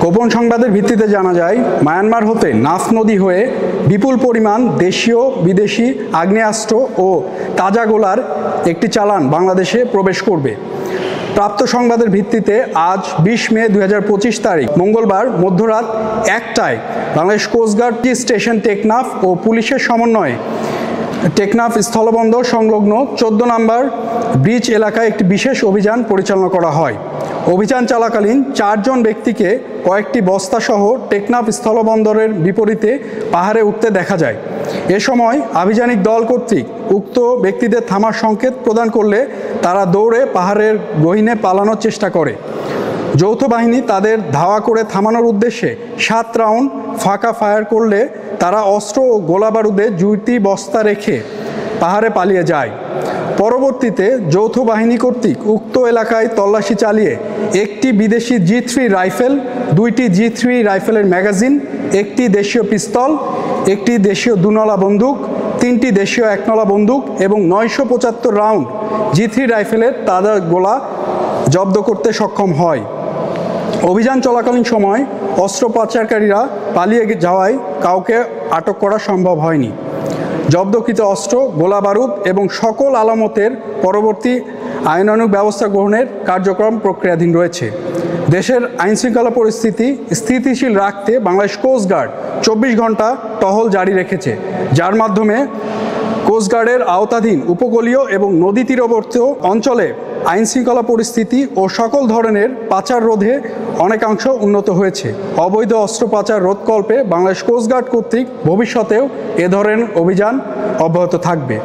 গোপন সংবাদের ভিত্তিতে জানা যায়, মায়ানমার হতে নাফ নদী হয়ে বিপুল পরিমাণ দেশীয় বিদেশি আগ্নেয়াস্ত্র ও তাজা গোলার একটি চালান বাংলাদেশে প্রবেশ করবে। প্রাপ্ত সংবাদের ভিত্তিতে আজ 20 মে 2025 তারিখ মঙ্গলবার মধ্যরাত 1টায় বাংলাদেশ কোস্টগার্ড স্টেশন টেকনাফ ও পুলিশের সমন্বয়ে টেকনাফ স্থলবন্দর সংলগ্ন 14 নম্বর ব্রিজ এলাকায় একটি বিশেষ অভিযান পরিচালনা করা হয়। অভিযান চলাকালীন 4 জন ব্যক্তিকে কয়েকটি বস্তাসহ টেকনাফ স্থলবন্দরের বিপরীতে পাহাড়ে উঠতে দেখা যায়। এ সময় আভিযানিক দল কর্তৃক উক্ত ব্যক্তিদের থামার সংকেত প্রদান করলে তারা দৌড়ে পাহাড়ের গহীনে পালানোর চেষ্টা করে। যৌথ বাহিনী তাদের ধাওয়া করে থামানোর উদ্দেশ্যে 7 রাউন্ড ফাঁকা ফায়ার করলে তারা অস্ত্র ও গোলাবারুদে 2টি বস্তা রেখে পাহাড়ে পালিয়ে যায়। পরবর্তীতে যৌথ বাহিনী কর্তৃক উক্ত এলাকায় তল্লাশি চালিয়ে একটি বিদেশি G3 রাইফেল, 2টি G3 রাইফেলের ম্যাগাজিন, একটি দেশীয় পিস্তল, একটি দেশীয় 2নলা বন্দুক, 3টি দেশীয় 1নলা বন্দুক এবং 975 রাউন্ড G3 রাইফেলের তাজা গোলা জব্দ করতে সক্ষম হয়। অভিযান চলাকালীন সময় অস্ত্র পাচারকারীরা পালিয়ে যাওয়ায় কাউকে আটক করা সম্ভব হয়নি। জব্দকৃত অস্ত্র, গোলাবারুদ এবং সকল আলামতের পরবর্তী আইনানুগ ব্যবস্থা গ্রহণের কার্যক্রম প্রক্রিয়াধীন রয়েছে। দেশের আইনশৃঙ্খলা পরিস্থিতি স্থিতিশীল রাখতে বাংলাদেশ কোস্টগার্ড 24 ঘন্টা টহল জারি রেখেছে, যার মাধ্যমে কোস্টগার্ডের আওতাধীন উপকূলীয় এবং নদী তীরবর্তী অঞ্চলে আইনশৃঙ্খলা পরিস্থিতি ও সকল ধরনের পাচার রোধে অনেকাংশ উন্নত হয়েছে। অবৈধ অস্ত্র পাচার রোধকল্পে বাংলাদেশ কোস্টগার্ড কর্তৃক ভবিষ্যতেও এ ধরনের অভিযান অব্যাহত থাকবে।